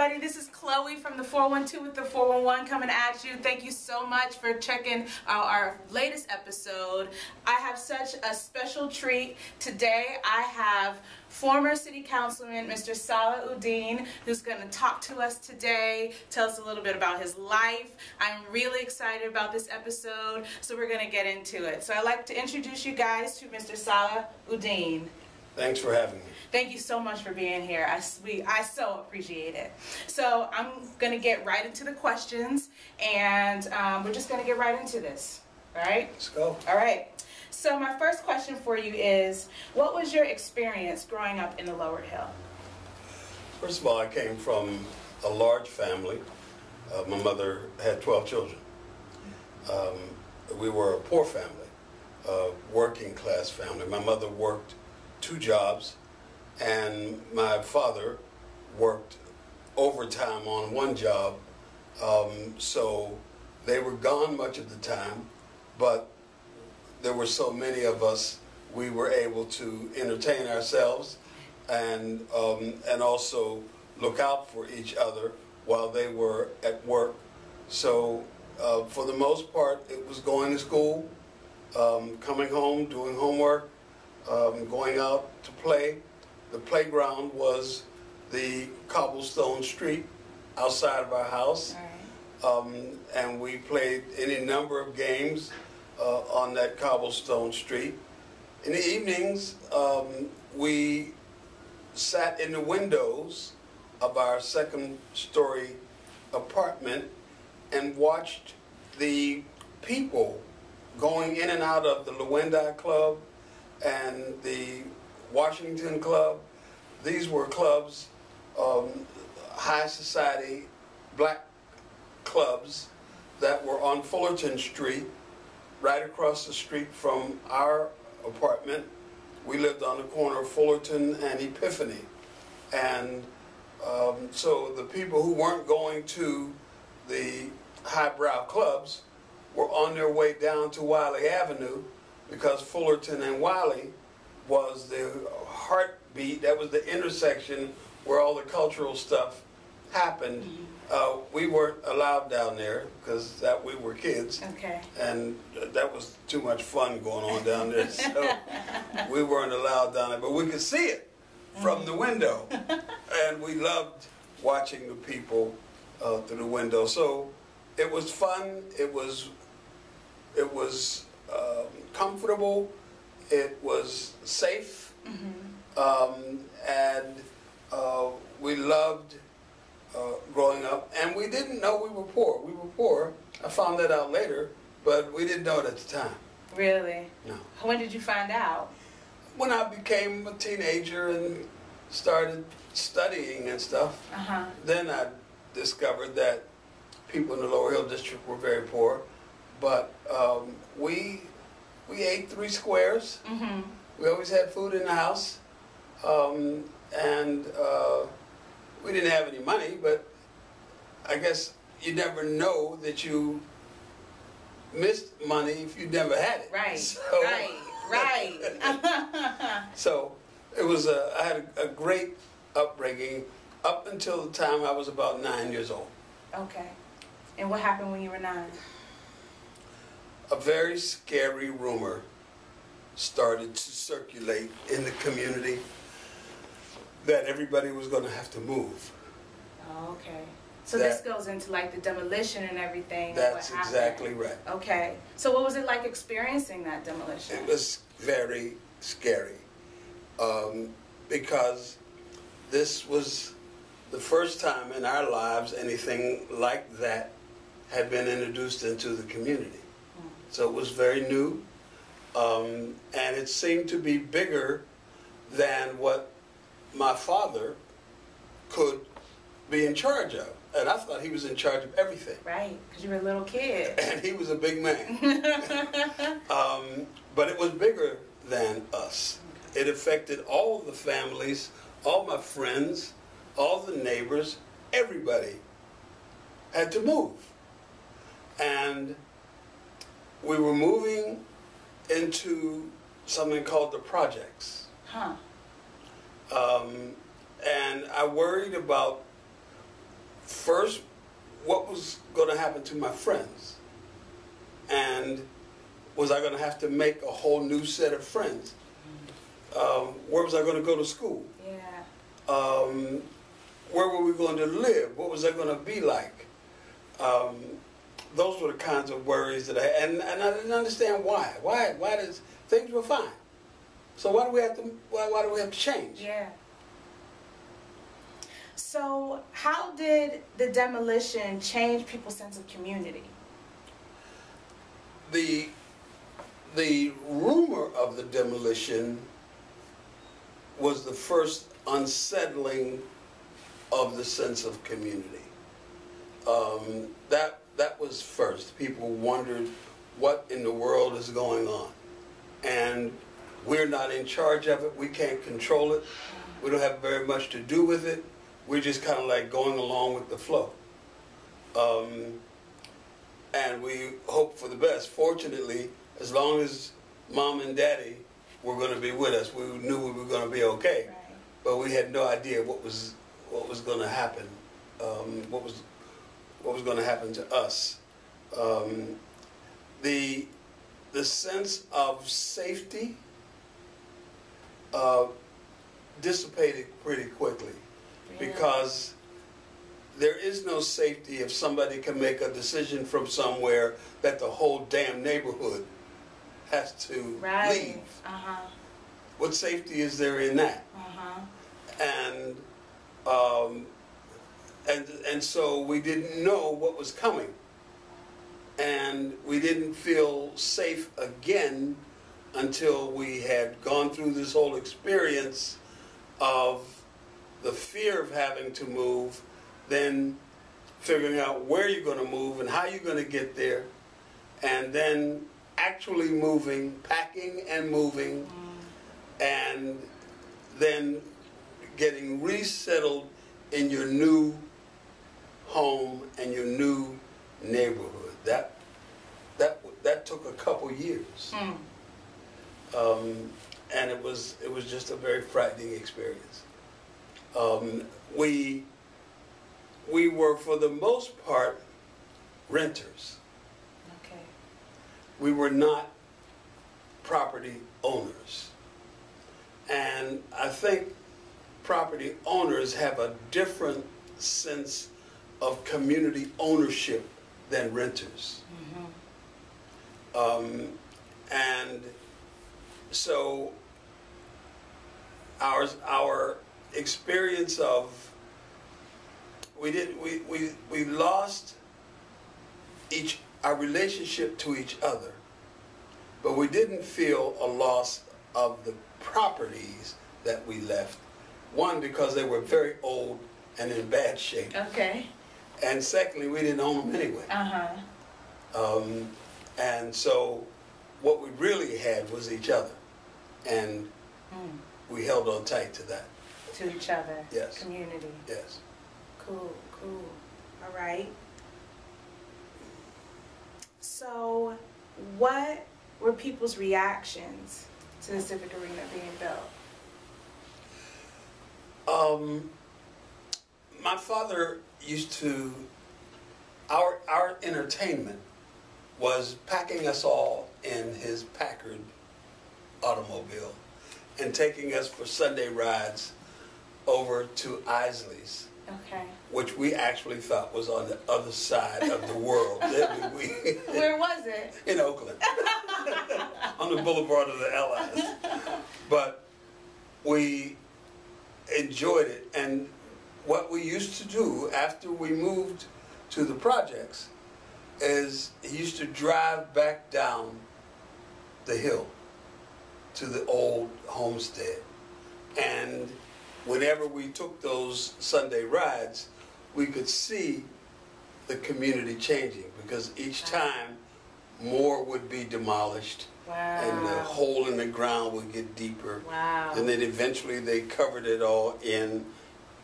everybody. This is Chloe from the 412 with the 411 coming at you. Thank you so much for checking out our latest episode. I have such a special treat. Today I have former City Councilman Mr. Sala Udin, who's going to talk to us today, tell us a little bit about his life. I'm really excited about this episode, so we're going to get into it. So I'd like to introduce you guys to Mr. Sala Udin. Thanks for having me. Thank you so much for being here. I so appreciate it. So I'm going to get right into the questions, and we're just going to get right into this. All right? Let's go. All right. So my first question for you is, what was your experience growing up in the Lower Hill? First of all, I came from a large family. My mother had 12 children. We were a poor family, a working class family. My mother worked 2 jobs, and my father worked overtime on 1 job. So they were gone much of the time, but there were so many of us, we were able to entertain ourselves and also look out for each other while they were at work. So for the most part, it was going to school, coming home, doing homework, going out to play. The playground was the cobblestone street outside of our house. All right. And we played any number of games on that cobblestone street. In the evenings, we sat in the windows of our 2nd-story apartment and watched the people going in and out of the Lewandowski Club and the Washington Club. These were clubs, high society black clubs that were on Fullerton Street, right across the street from our apartment. We lived on the corner of Fullerton and Epiphany. And so the people who weren't going to the highbrow clubs were on their way down to Wiley Avenue, because Fullerton and Wiley was the heartbeat. That was the intersection where all the cultural stuff happened. We weren't allowed down there because we were kids. Okay. And that was too much fun going on down there. So we weren't allowed down there, but we could see it from the window. And we loved watching the people through the window. So it was fun. It was comfortable. It was safe. And we loved growing up, and we didn't know we were poor. We were poor. I found that out later, but we didn't know it at the time. Really? No. When did you find out? When I became a teenager and started studying and stuff, then I discovered that people in the Lower Hill District were very poor. But we ate 3 squares. We always had food in the house, and we didn't have any money, but I guess you never know that you missed money if you never had it. Right, so, right. So it was I had a great upbringing up until the time I was about 9 years old. Okay. And what happened when you were 9? A very scary rumor started to circulate in the community that everybody was going to have to move. Oh, okay. So this goes into like the demolition and everything. That's exactly right. Okay. So what was it like experiencing that demolition? It was very scary because this was the first time in our lives anything like that had been introduced into the community. So it was very new, and it seemed to be bigger than what my father could be in charge of. And I thought he was in charge of everything. Right, because you were a little kid. And he was a big man. But it was bigger than us. It affected all the families, all my friends, all the neighbors, everybody had to move. And we were moving into something called the projects. Huh. And I worried about first, what was going to happen to my friends? And was I going to have to make a whole new set of friends? Where was I going to go to school? Yeah. Where were we going to live? What was I going to be like? Those were the kinds of worries that I had, and I didn't understand why. Why does things were fine? So why do we have to change? Yeah. So how did the demolition change people's sense of community? The rumor of the demolition was the first unsettling of the sense of community. That was first. People wondered what in the world is going on. And we're not in charge of it. We can't control it. We don't have very much to do with it. We're just kind of like going along with the flow. And we hope for the best. Fortunately, as long as Mom and Daddy were going to be with us, we knew we were going to be okay. Right. But we had no idea what was going to happen. What was going to happen to us. The sense of safety dissipated pretty quickly, because there is no safety if somebody can make a decision from somewhere that the whole damn neighborhood has to leave. What safety is there in that? And so we didn't know what was coming, and we didn't feel safe again until we had gone through this whole experience of the fear of having to move, then figuring out where you're going to move and how you're going to get there, and then actually moving, packing and moving, and then getting resettled in your new home and your new neighborhood. That took a couple years, and it was just a very frightening experience. We were, for the most part, renters. Okay. We were not property owners, and I think property owners have a different sense of community ownership than renters. And so our experience of we lost our relationship to each other, but we didn't feel a loss of the properties that we left. One, because they were very old and in bad shape. Okay. And secondly, we didn't own them anyway. And so what we really had was each other. And we held on tight to that. To each other. Yes. Community. Yes. Cool. All right. So what were people's reactions to the Civic Arena being built? My father used to, our entertainment was packing us all in his Packard automobile and taking us for Sunday rides over to Isley's. Okay. Which we actually thought was on the other side of the world. Where was it? In Oakland. On the boulevard of the Allies. But we enjoyed it. And what we used to do after we moved to the projects is he used to drive back down the hill to the old homestead. And whenever we took those Sunday rides, we could see the community changing, because each time more would be demolished. Wow. And the hole in the ground would get deeper. Wow. And then eventually they covered it all in,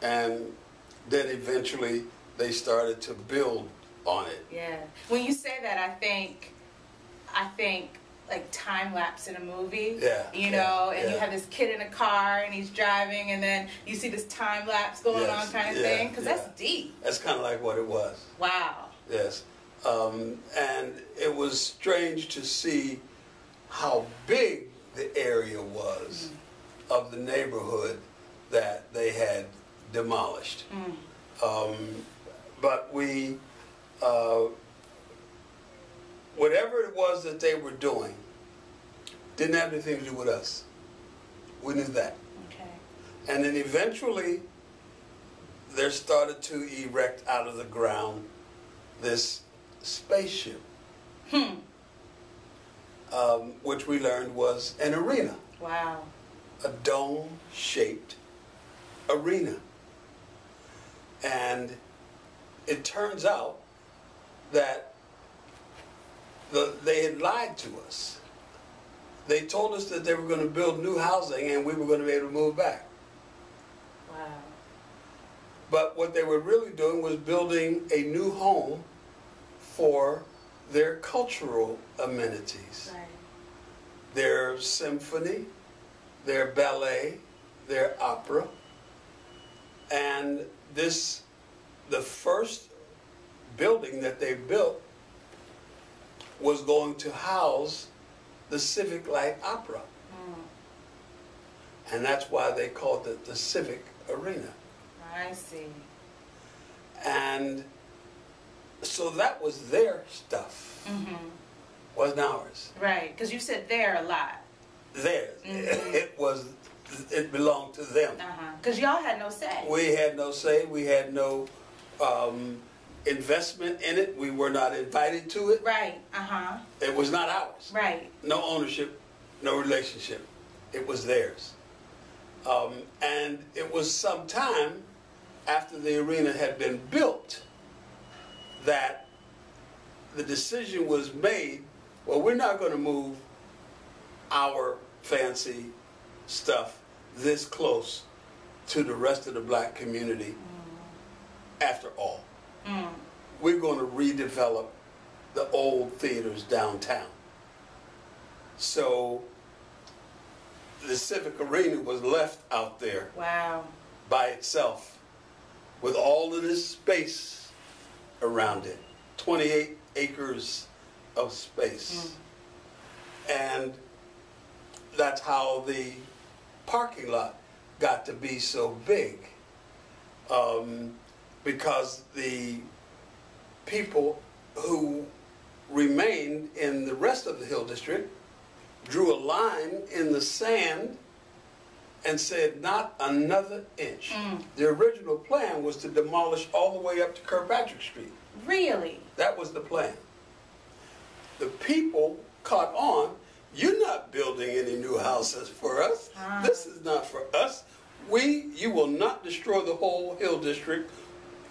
and then eventually they started to build on it. Yeah. When you say that, I think like time lapse in a movie. Yeah. You know, and you yeah. have this kid in a car and he's driving, and then you see this time lapse going on kind of thing. Because that's deep. That's kind of like what it was. Wow. Yes. And it was strange to see how big the area was of the neighborhood that they had demolished. But we, whatever it was that they were doing, didn't have anything to do with us. We knew that. Okay. And then eventually, they started to erect out of the ground this spaceship, which we learned was an arena. Wow. A dome-shaped arena. And it turns out that they had lied to us. They told us that they were going to build new housing and we were going to be able to move back. Wow. But what they were really doing was building a new home for their cultural amenities. Right. Their symphony, their ballet, their opera. And the first building that they built was going to house the Civic Light Opera. And that's why they called it the Civic Arena. I see. And so that was their stuff. Wasn't ours. Right, because you said there a lot. Theirs. It belonged to them. Because y'all had no say. We had no say. We had no investment in it. We were not invited to it. Right. It was not ours. Right. No ownership, no relationship. It was theirs. And it was some time after the arena had been built that the decision was made, well, we're not going to move our fancy stuff this close to the rest of the black community after all. We're going to redevelop the old theaters downtown. So the Civic Arena was left out there. Wow. By itself with all of this space around it. 28 acres of space. And that's how the parking lot got to be so big. Because the people who remained in the rest of the Hill District drew a line in the sand and said, not another inch. The original plan was to demolish all the way up to Kirkpatrick Street. Really? That was the plan. The people caught on, you're not building any new houses for us. This is not for us. You will not destroy the whole Hill District.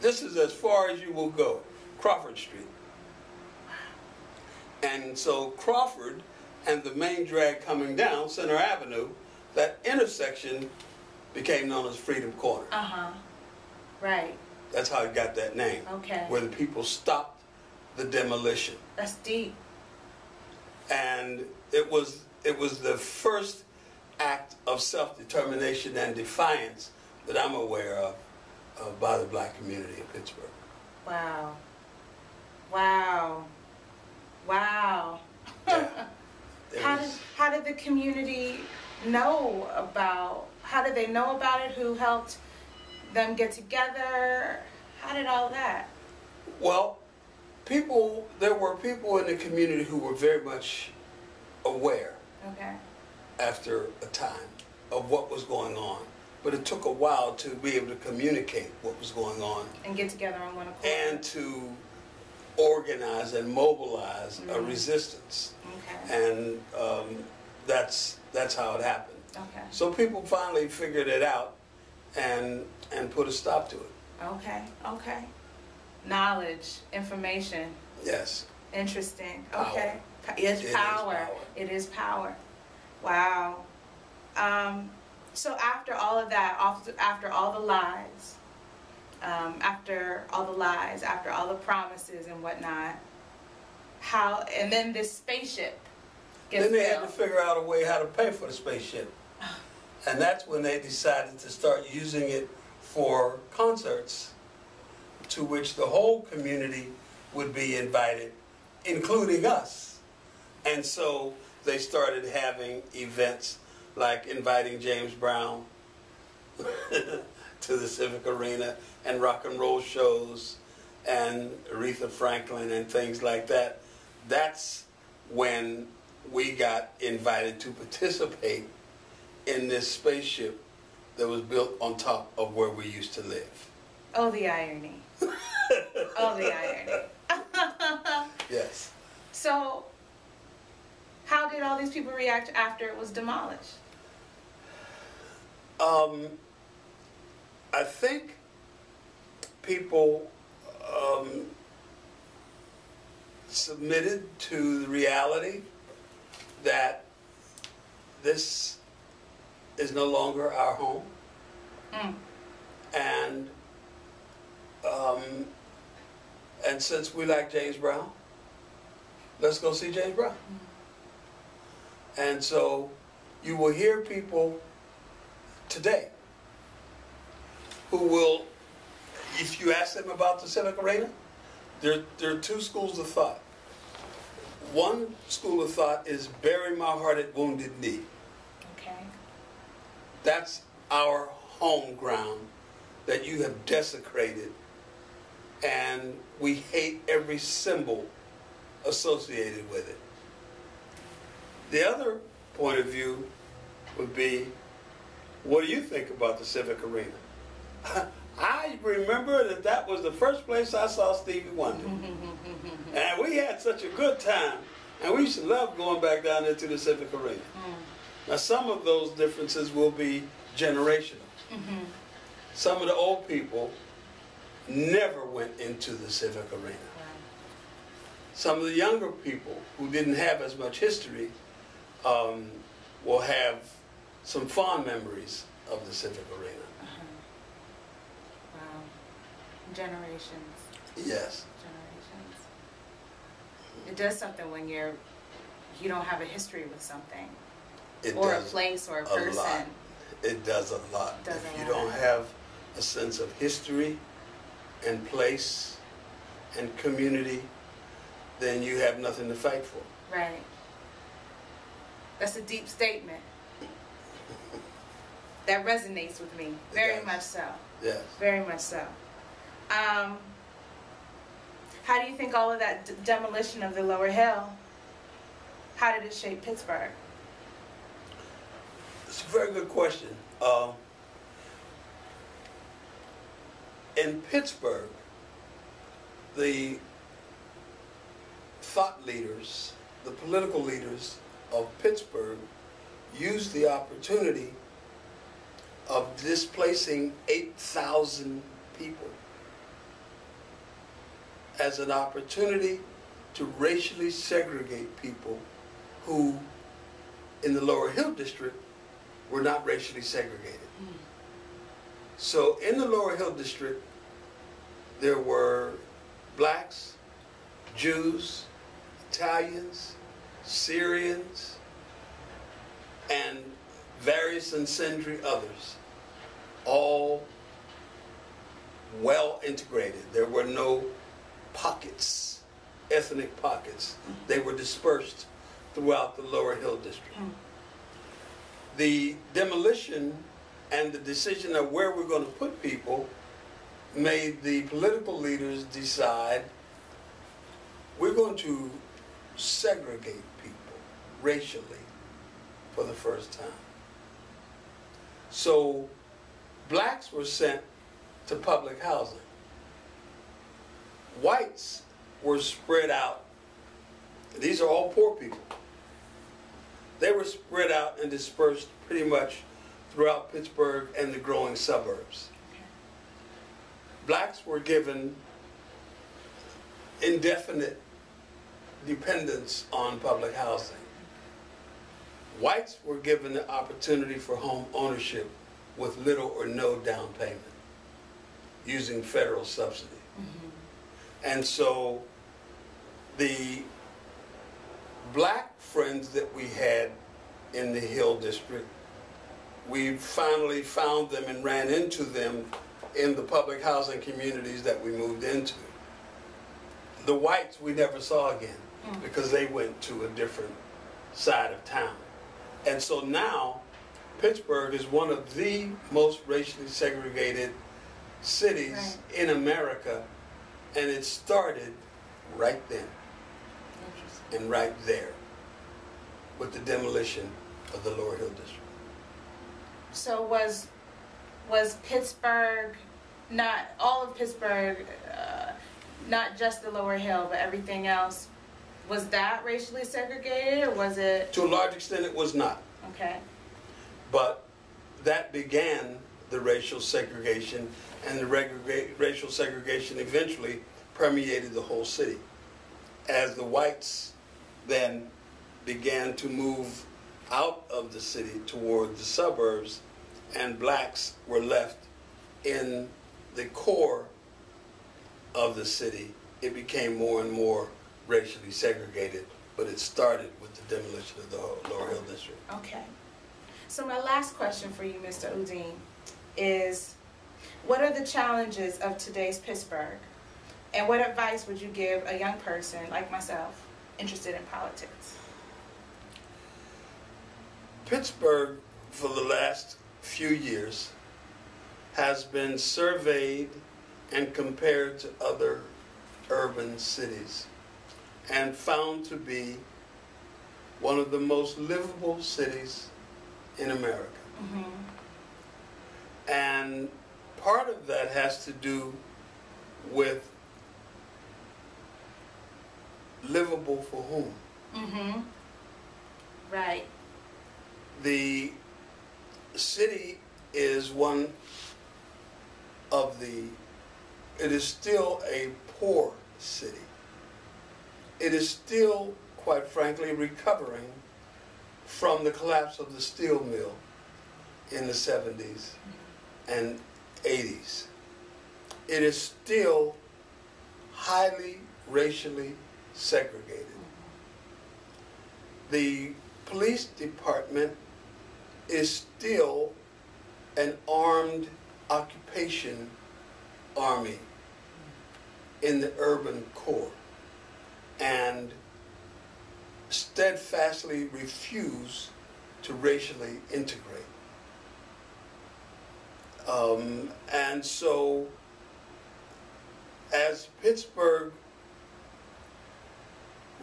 This is as far as you will go, Crawford Street. And so Crawford and the main drag coming down, Center Avenue, that intersection became known as Freedom Corner. Right. That's how it got that name. Okay. Where the people stopped the demolition. That's deep. And it was the first act of self-determination and defiance that I'm aware of by the black community in Pittsburgh. Wow. Wow. Wow. Yeah. How did the community know about, how did they know about it? Who helped them get together? How did all that? Well, there were people in the community who were very much aware after a time of what was going on. But it took a while to be able to communicate what was going on. And get together on one accord. And to organize and mobilize a resistance. And that's how it happened. So people finally figured it out and put a stop to it. Okay. Knowledge, information. Yes. Interesting. Power. Okay. It's power. It is power. Wow. So after all of that, after all the lies, after all the promises and whatnot, and then this spaceship Then they had to figure out a way how to pay for the spaceship. And that's when they decided to start using it for concerts, to which the whole community would be invited, including us. And so they started having events like inviting James Brown to the Civic Arena, and rock and roll shows, and Aretha Franklin and things like that. That's when we got invited to participate in this spaceship that was built on top of where we used to live. Oh, the irony. Oh, the irony. Yes. So, how did all these people react after it was demolished? I think people submitted to the reality that this is no longer our home. And since we like James Brown, let's go see James Brown. And so you will hear people today who will, if you ask them about the Civic Arena, there are two schools of thought. One school of thought is bury my heart at Wounded Knee. Okay. That's our home ground that you have desecrated, and we hate every symbol associated with it. The other point of view would be, what do you think about the Civic Arena? I remember that was the first place I saw Stevie Wonder. And we had such a good time, and we used to love going back down there to the Civic Arena. Now, some of those differences will be generational. Some of the old people never went into the Civic Arena. Some of the younger people who didn't have as much history will have some fond memories of the Civic Arena. Wow. Generations. Yes. Generations. It does something when you don't have a history with something. It or does a place or a person. lot. It does a lot. If you don't have a sense of history and place and community, then you have nothing to fight for. Right. That's a deep statement. That resonates with me. Very much so. Yes. Very much so. How do you think all of that demolition of the Lower Hill, how did it shape Pittsburgh? It's a very good question. In Pittsburgh, the thought leaders, the political leaders of Pittsburgh used the opportunity of displacing 8,000 people as an opportunity to racially segregate people who, in the Lower Hill District, were not racially segregated. So in the Lower Hill District, there were blacks, Jews, Italians, Syrians, and various and sundry others, all well integrated. There were no pockets, ethnic pockets. They were dispersed throughout the Lower Hill District. The demolition and the decision of where we're going to put people made the political leaders decide we're going to segregate people racially for the first time. So blacks were sent to public housing. Whites were spread out. These are all poor people. They were spread out and dispersed pretty much throughout Pittsburgh and the growing suburbs. Blacks were given indefinite dependence on public housing. Whites were given the opportunity for home ownership with little or no down payment using federal subsidy. And so the black friends that we had in the Hill District, we finally found them and ran into them in the public housing communities that we moved into. The whites we never saw again because they went to a different side of town. And so now Pittsburgh is one of the most racially segregated cities in America, and it started right then and right there with the demolition of the Lower Hill District. So was Pittsburgh, not all of Pittsburgh, not just the Lower Hill, but everything else, was that racially segregated, or was it? To a large extent, it was not. Okay. But that began the racial segregation, and the racial segregation eventually permeated the whole city. As the whites then began to move out of the city toward the suburbs, and blacks were left in the core of the city, it became more and more racially segregated, but it started with the demolition of the Lower Hill District. Okay. So my last question for you, Mr. Udin, is what are the challenges of today's Pittsburgh? And what advice would you give a young person like myself interested in politics? Pittsburgh, for the last few years, has been surveyed and compared to other urban cities and found to be one of the most livable cities in America. And part of that has to do with livable for whom? Right. The city is one of it is still a poor city. It is still, quite frankly, recovering from the collapse of the steel mill in the 70s and 80s. It is still highly racially segregated. The police department is still an armed occupation army in the urban core and steadfastly refuse to racially integrate. And so as Pittsburgh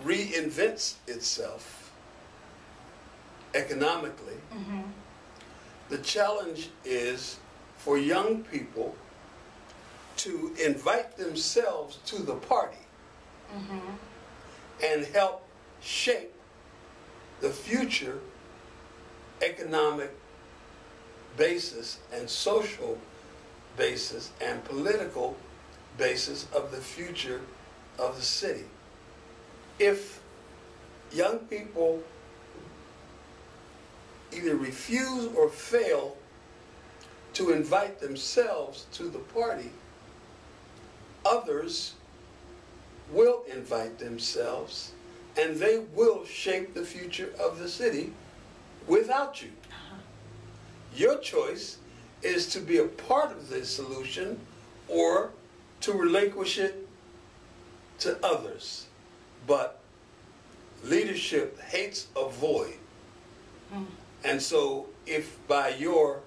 reinvents itself economically, the challenge is for young people to invite themselves to the party and help shape the future economic basis and social basis and political basis of the future of the city. If young people either refuse or fail to invite themselves to the party, others will invite themselves and they will shape the future of the city without you. Your choice is to be a part of the solution or to relinquish it to others. But leadership hates a void. And so if by your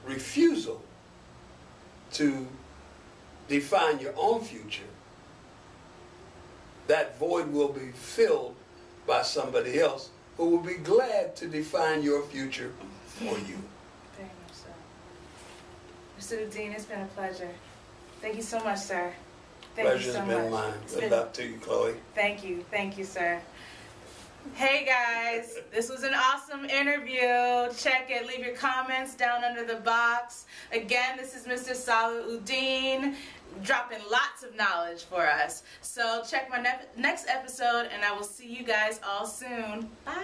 refusal to define your own future, that void will be filled by somebody else who will be glad to define your future for you. Very much so. Mr. Udin, it's been a pleasure. Thank you so much, sir. Thank you so much. Pleasure's been mine. Good luck to you, Chloe. Thank you, sir. Hey guys, this was an awesome interview. Check it, leave your comments down under the box. Again, this is Mr. Sala Udin, dropping lots of knowledge for us. So check my next episode and I will see you guys all soon. Bye.